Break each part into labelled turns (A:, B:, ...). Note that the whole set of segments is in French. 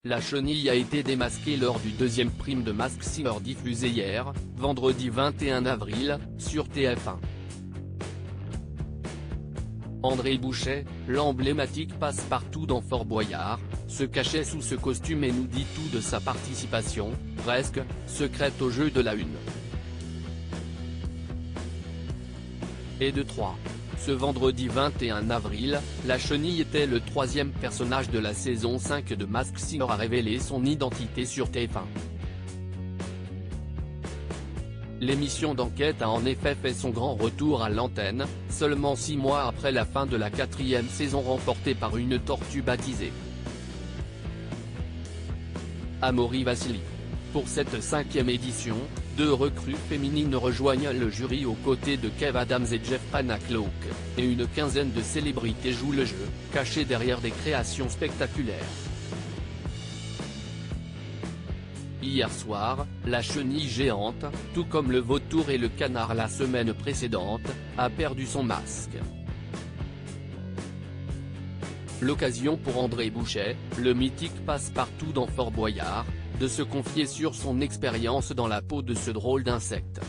A: La chenille a été démasquée lors du deuxième prime de Masked Singer diffusé hier, vendredi 21 avril, sur TF1. André Bouchet, l'emblématique passe-partout dans Fort Boyard, se cachait sous ce costume et nous dit tout de sa participation, presque, secrète au jeu de la une. Et de 3. Ce vendredi 21 avril, la chenille était le troisième personnage de la saison 5 de Masked Singer à révéler son identité sur TF1. L'émission d'enquête a en effet fait son grand retour à l'antenne, seulement 6 mois après la fin de la 4e saison remportée par une tortue baptisée Amaury Vassili. Pour cette 5e édition, 2 recrues féminines rejoignent le jury aux côtés de Kev Adams et Jeff Panacloak, et une quinzaine de célébrités jouent le jeu, cachées derrière des créations spectaculaires. Hier soir, la chenille géante, tout comme le vautour et le canard la semaine précédente, a perdu son masque. L'occasion pour André Bouchet, le mythique passe-partout dans Fort Boyard, de se confier sur son expérience dans la peau de ce drôle d'insecte.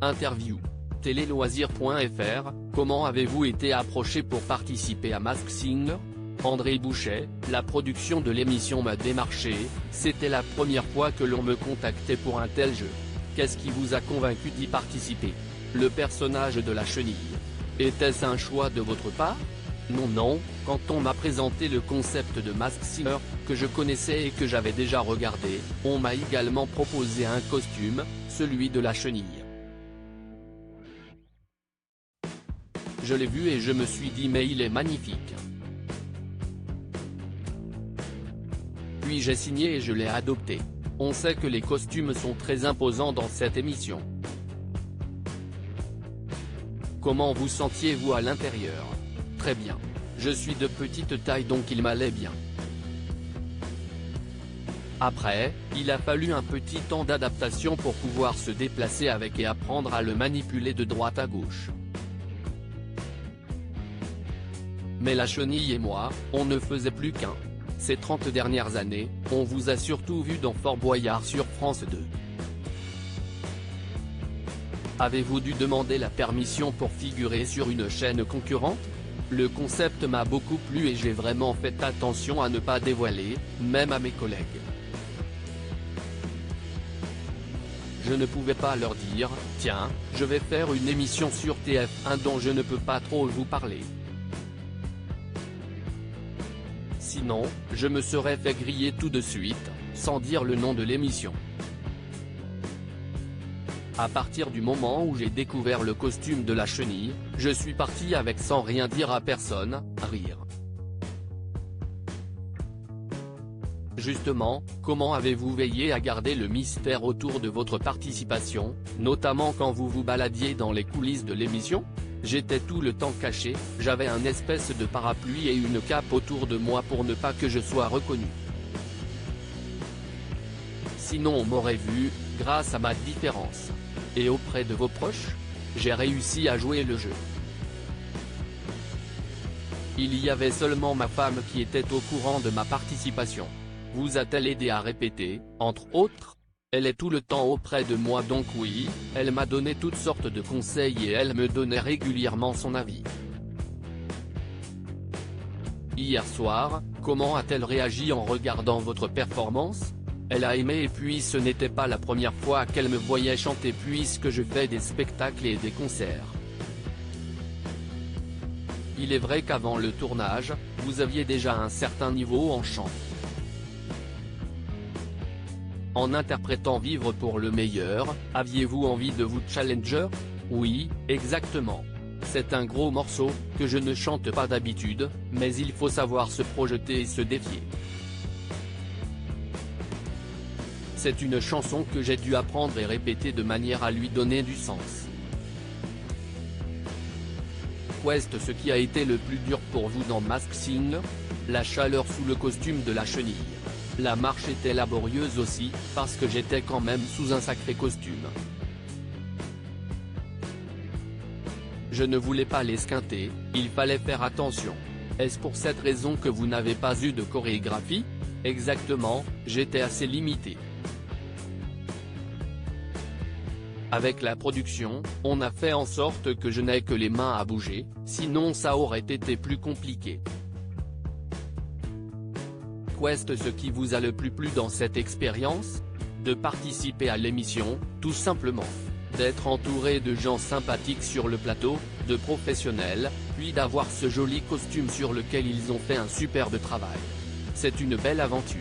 A: Interview. Téléloisirs.fr, comment avez-vous été approché pour participer à Masked Singer ? André Bouchet, la production de l'émission m'a démarché, c'était la première fois que l'on me contactait pour un tel jeu. Qu'est-ce qui vous a convaincu d'y participer ? Le personnage de la chenille. Était-ce un choix de votre part ? Non, quand on m'a présenté le concept de Masked Singer, que je connaissais et que j'avais déjà regardé, on m'a également proposé un costume, celui de la chenille. Je l'ai vu et je me suis dit mais il est magnifique. Puis j'ai signé et je l'ai adopté. On sait que les costumes sont très imposants dans cette émission. Comment vous sentiez-vous à l'intérieur ? Très bien. Je suis de petite taille donc il m'allait bien. Après, il a fallu un petit temps d'adaptation pour pouvoir se déplacer avec et apprendre à le manipuler de droite à gauche. Mais la chenille et moi, on ne faisait plus qu'un. Ces 30 dernières années, on vous a surtout vu dans Fort Boyard sur France 2. Avez-vous dû demander la permission pour figurer sur une chaîne concurrente ? Le concept m'a beaucoup plu et j'ai vraiment fait attention à ne pas dévoiler, même à mes collègues. Je ne pouvais pas leur dire, tiens, je vais faire une émission sur TF1 dont je ne peux pas trop vous parler. Sinon, je me serais fait griller tout de suite, sans dire le nom de l'émission. À partir du moment où j'ai découvert le costume de la chenille, je suis parti avec sans rien dire à personne, rire. Justement, comment avez-vous veillé à garder le mystère autour de votre participation, notamment quand vous vous baladiez dans les coulisses de l'émission ? J'étais tout le temps caché, j'avais un espèce de parapluie et une cape autour de moi pour ne pas que je sois reconnu. Sinon on m'aurait vu, grâce à ma différence. Et auprès de vos proches, j'ai réussi à jouer le jeu. Il y avait seulement ma femme qui était au courant de ma participation. Vous a-t-elle aidé à répéter, entre autres ? Elle est tout le temps auprès de moi donc oui, elle m'a donné toutes sortes de conseils et elle me donnait régulièrement son avis. Hier soir, comment a-t-elle réagi en regardant votre performance ? Elle a aimé et puis ce n'était pas la première fois qu'elle me voyait chanter puisque je fais des spectacles et des concerts. Il est vrai qu'avant le tournage, vous aviez déjà un certain niveau en chant. En interprétant Vivre pour le meilleur, aviez-vous envie de vous challenger ? Oui, exactement. C'est un gros morceau, que je ne chante pas d'habitude, mais il faut savoir se projeter et se défier. C'est une chanson que j'ai dû apprendre et répéter de manière à lui donner du sens. Qu'est-ce qui a été le plus dur pour vous dans Masked Singer ? La chaleur sous le costume de la chenille. La marche était laborieuse aussi, parce que j'étais quand même sous un sacré costume. Je ne voulais pas l'esquinter, il fallait faire attention. Est-ce pour cette raison que vous n'avez pas eu de chorégraphie? Exactement, j'étais assez limité. Avec la production, on a fait en sorte que je n'ai que les mains à bouger, sinon ça aurait été plus compliqué. Qu'est-ce ce qui vous a le plus plu dans cette expérience? De participer à l'émission, tout simplement. D'être entouré de gens sympathiques sur le plateau, de professionnels, puis d'avoir ce joli costume sur lequel ils ont fait un superbe travail. C'est une belle aventure.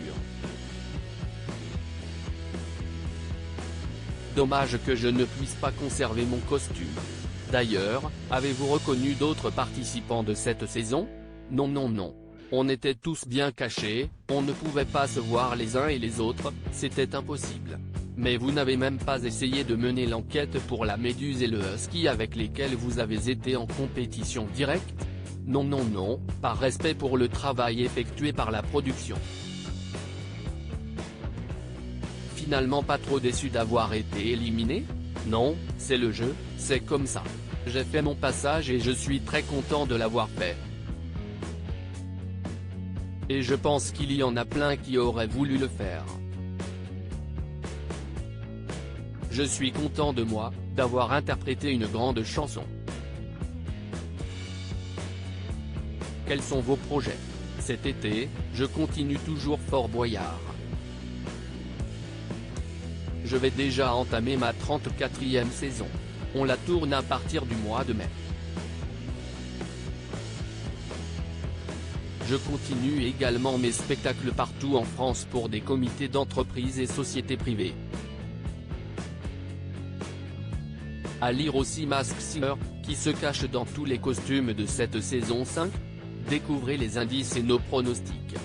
A: Dommage que je ne puisse pas conserver mon costume. D'ailleurs, avez-vous reconnu d'autres participants de cette saison? Non non non. On était tous bien cachés, on ne pouvait pas se voir les uns et les autres, c'était impossible. Mais vous n'avez même pas essayé de mener l'enquête pour la Méduse et le Husky avec lesquels vous avez été en compétition directe? Non non non, par respect pour le travail effectué par la production. Finalement pas trop déçu d'avoir été éliminé? Non, c'est le jeu, c'est comme ça. J'ai fait mon passage et je suis très content de l'avoir fait. Et je pense qu'il y en a plein qui auraient voulu le faire. Je suis content de moi, d'avoir interprété une grande chanson. Quels sont vos projets? Cet été, je continue toujours Fort Boyard. Je vais déjà entamer ma 34e saison. On la tourne à partir du mois de mai. Je continue également mes spectacles partout en France pour des comités d'entreprises et sociétés privées. À lire aussi Masked Singer, qui se cache dans tous les costumes de cette saison 5. Découvrez les indices et nos pronostics.